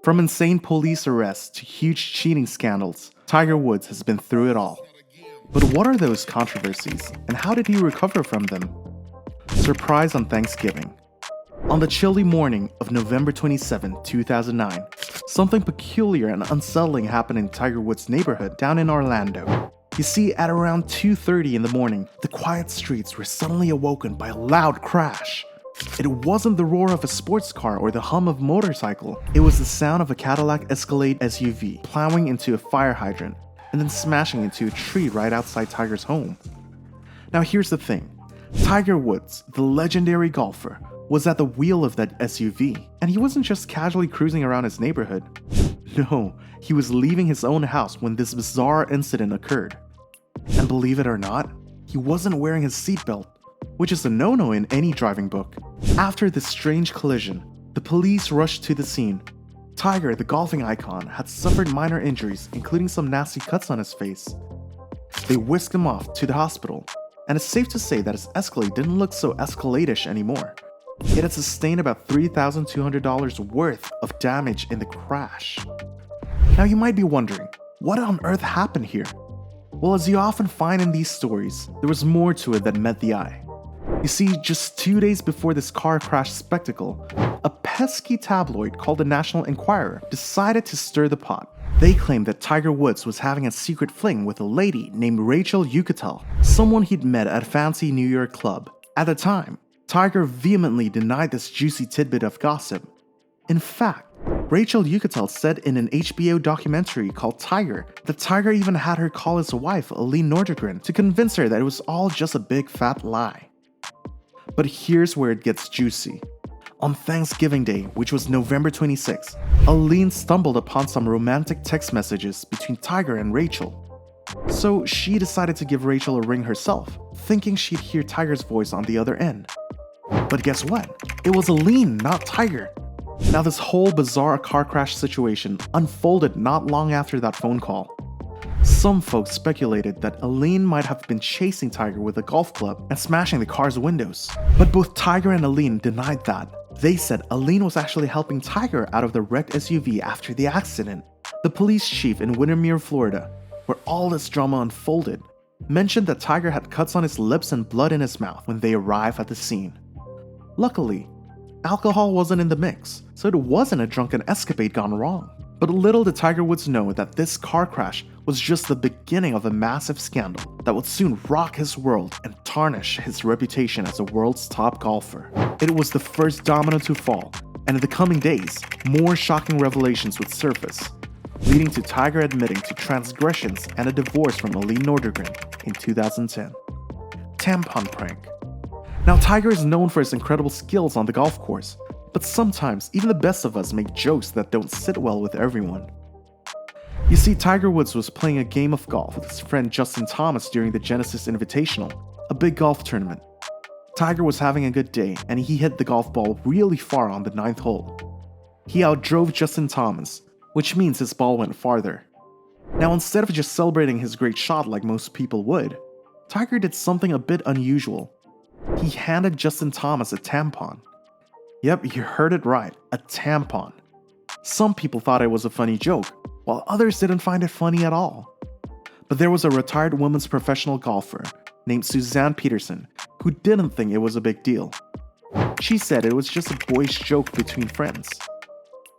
From insane police arrests to huge cheating scandals, Tiger Woods has been through it all. But what are those controversies, and how did he recover from them? Surprise on Thanksgiving. On the chilly morning of November 27, 2009, something peculiar and unsettling happened in Tiger Woods' neighborhood down in Orlando. You see, at around 2:30 in the morning, the quiet streets were suddenly awoken by a loud crash. It wasn't the roar of a sports car or the hum of a motorcycle. It was the sound of a Cadillac Escalade SUV plowing into a fire hydrant and then smashing into a tree right outside Tiger's home. Now here's the thing. Tiger Woods, the legendary golfer, was at the wheel of that SUV, and he wasn't just casually cruising around his neighborhood. No, he was leaving his own house when this bizarre incident occurred. And believe it or not, he wasn't wearing his seatbelt, which is a no-no in any driving book. After this strange collision, the police rushed to the scene. Tiger, the golfing icon, had suffered minor injuries, including some nasty cuts on his face. They whisked him off to the hospital, and it's safe to say that his Escalade didn't look so Escalade-ish anymore. It had sustained about $3,200 worth of damage in the crash. Now you might be wondering, what on earth happened here? Well, as you often find in these stories, there was more to it than met the eye. You see, just 2 days before this car crash spectacle, a pesky tabloid called the National Enquirer decided to stir the pot. They claimed that Tiger Woods was having a secret fling with a lady named Rachel Yucatel, someone he'd met at a fancy New York club. At the time, Tiger vehemently denied this juicy tidbit of gossip. In fact, Rachel Yucatel said in an HBO documentary called Tiger that Tiger even had her call his wife, Aline Nordegren, to convince her that it was all just a big fat lie. But here's where it gets juicy. On Thanksgiving Day, which was November 26, Aline stumbled upon some romantic text messages between Tiger and Rachel. So she decided to give Rachel a ring herself, thinking she'd hear Tiger's voice on the other end. But guess what? It was Aline, not Tiger. Now this whole bizarre car crash situation unfolded not long after that phone call. Some folks speculated that Aline might have been chasing Tiger with a golf club and smashing the car's windows. But both Tiger and Aline denied that. They said Aline was actually helping Tiger out of the wrecked SUV after the accident. The police chief in Windermere, Florida, where all this drama unfolded, mentioned that Tiger had cuts on his lips and blood in his mouth when they arrived at the scene. Luckily, alcohol wasn't in the mix, so it wasn't a drunken escapade gone wrong. But little did Tiger Woods know that this car crash was just the beginning of a massive scandal that would soon rock his world and tarnish his reputation as the world's top golfer. It was the first domino to fall, and in the coming days, more shocking revelations would surface, leading to Tiger admitting to transgressions and a divorce from Aline Nordegren in 2010. Tampon prank. Now, Tiger is known for his incredible skills on the golf course, but sometimes even the best of us make jokes that don't sit well with everyone. You see, Tiger Woods was playing a game of golf with his friend Justin Thomas during the Genesis Invitational, a big golf tournament. Tiger was having a good day, and he hit the golf ball really far on the 9th hole. He outdrove Justin Thomas, which means his ball went farther. Now, instead of just celebrating his great shot like most people would, Tiger did something a bit unusual. He handed Justin Thomas a tampon. Yep, you heard it right, a tampon. Some people thought it was a funny joke, while others didn't find it funny at all. But there was a retired women's professional golfer named Suzanne Peterson who didn't think it was a big deal. She said it was just a boyish joke between friends.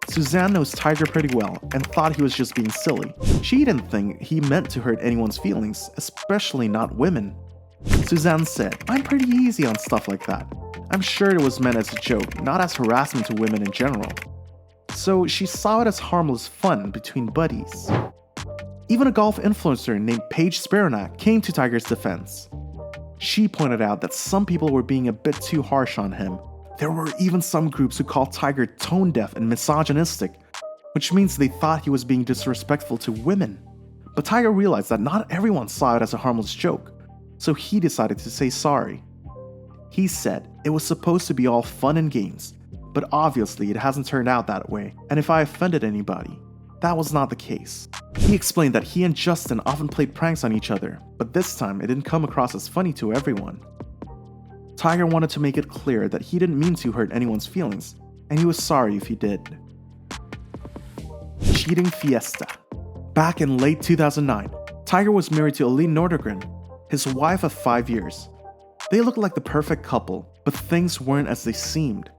Suzanne knows Tiger pretty well and thought he was just being silly. She didn't think he meant to hurt anyone's feelings, especially not women. Suzanne said, "I'm pretty easy on stuff like that. I'm sure it was meant as a joke, not as harassment to women in general." So she saw it as harmless fun between buddies. Even a golf influencer named Paige Speronak came to Tiger's defense. She pointed out that some people were being a bit too harsh on him. There were even some groups who called Tiger tone deaf and misogynistic, which means they thought he was being disrespectful to women. But Tiger realized that not everyone saw it as a harmless joke, so he decided to say sorry. He said it was supposed to be all fun and games, but obviously it hasn't turned out that way, and if I offended anybody, that was not the case. He explained that he and Justin often played pranks on each other, but this time it didn't come across as funny to everyone. Tiger wanted to make it clear that he didn't mean to hurt anyone's feelings, and he was sorry if he did. cheating fiesta. Back in late 2009, Tiger was married to Aline Nordegren, his wife of 5 years. They looked like the perfect couple, but things weren't as they seemed.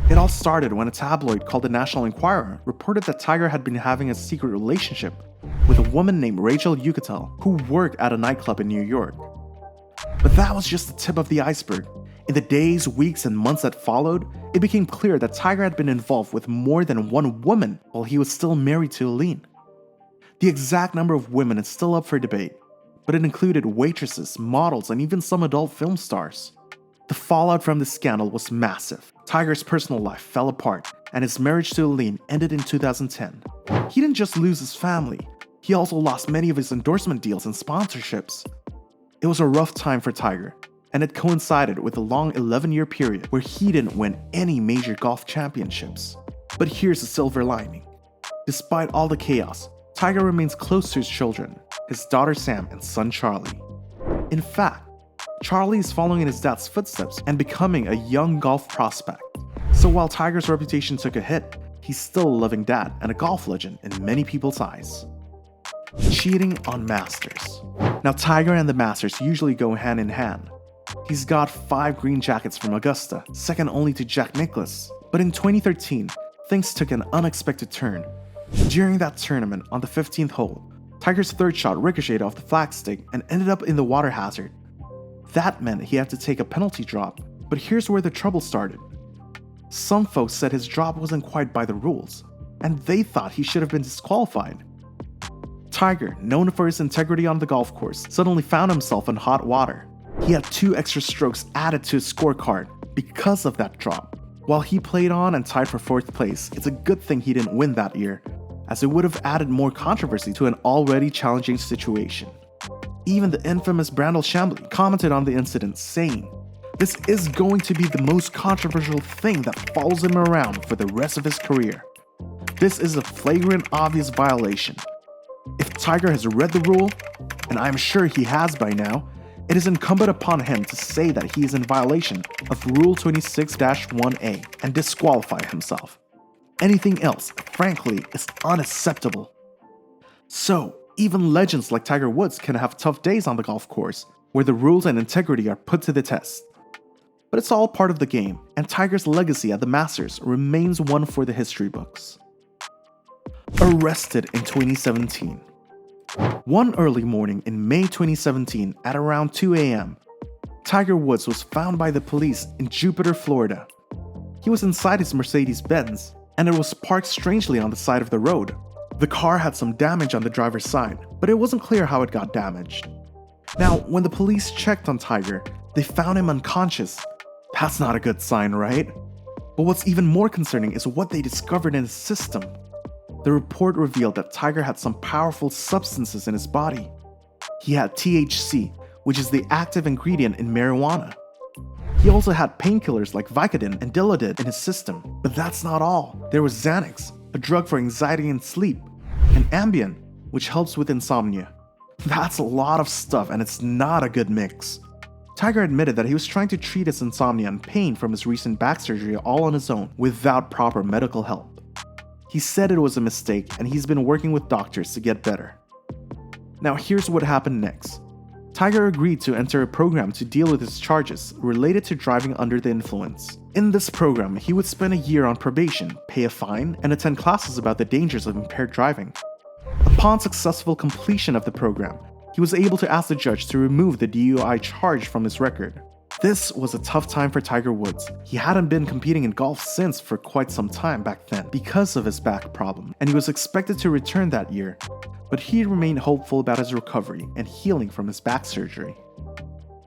It all started when a tabloid called the National Enquirer reported that Tiger had been having a secret relationship with a woman named Rachel Yucatel, who worked at a nightclub in New York. But that was just the tip of the iceberg. In the days, weeks, and months that followed, it became clear that Tiger had been involved with more than one woman while he was still married to Aline. The exact number of women is still up for debate, but it included waitresses, models, and even some adult film stars. The fallout from this scandal was massive. Tiger's personal life fell apart, and his marriage to Aline ended in 2010. He didn't just lose his family, he also lost many of his endorsement deals and sponsorships. It was a rough time for Tiger, and it coincided with a long 11-year period where he didn't win any major golf championships. But here's the silver lining. Despite all the chaos, Tiger remains close to his children, his daughter Sam and son Charlie. In fact, Charlie is following in his dad's footsteps and becoming a young golf prospect. So while Tiger's reputation took a hit, he's still a loving dad and a golf legend in many people's eyes. Cheating on Masters. Now Tiger and the Masters usually go hand in hand. He's got 5 green jackets from Augusta, second only to Jack Nicklaus. But in 2013, things took an unexpected turn. During that tournament, on the 15th hole, Tiger's third shot ricocheted off the flagstick and ended up in the water hazard. That meant he had to take a penalty drop, but here's where the trouble started. Some folks said his drop wasn't quite by the rules, and they thought he should have been disqualified. Tiger, known for his integrity on the golf course, suddenly found himself in hot water. He had 2 extra strokes added to his scorecard because of that drop. While he played on and tied for 4th place, it's a good thing he didn't win that year, as it would have added more controversy to an already challenging situation. Even the infamous Brandel Chambly commented on the incident, saying, "This is going to be the most controversial thing that follows him around for the rest of his career. This is a flagrant, obvious violation. If Tiger has read the rule, and I'm sure he has by now, it is incumbent upon him to say that he is in violation of Rule 26-1A and disqualify himself. Anything else, frankly, is unacceptable." So, even legends like Tiger Woods can have tough days on the golf course, where the rules and integrity are put to the test. But it's all part of the game, and Tiger's legacy at the Masters remains one for the history books. Arrested in 2017. One early morning in May 2017 at around 2 a.m., Tiger Woods was found by the police in Jupiter, Florida. He was inside his Mercedes-Benz, and it was parked strangely on the side of the road. The car had some damage on the driver's side, but it wasn't clear how it got damaged. Now, when the police checked on Tiger, they found him unconscious. That's not a good sign, right? But what's even more concerning is what they discovered in his system. The report revealed that Tiger had some powerful substances in his body. He had THC, which is the active ingredient in marijuana. He also had painkillers like Vicodin and Dilaudid in his system. But that's not all. There was Xanax, a drug for anxiety and sleep, and Ambien, which helps with insomnia. That's a lot of stuff, and it's not a good mix. Tiger admitted that he was trying to treat his insomnia and pain from his recent back surgery all on his own without proper medical help. He said it was a mistake, and he's been working with doctors to get better. Now here's what happened next. Tiger agreed to enter a program to deal with his charges related to driving under the influence. In this program, he would spend a year on probation, pay a fine, and attend classes about the dangers of impaired driving. Upon successful completion of the program, he was able to ask the judge to remove the DUI charge from his record. This was a tough time for Tiger Woods. He hadn't been competing in golf since for quite some time back then because of his back problem, and he was expected to return that year. But he remained hopeful about his recovery and healing from his back surgery.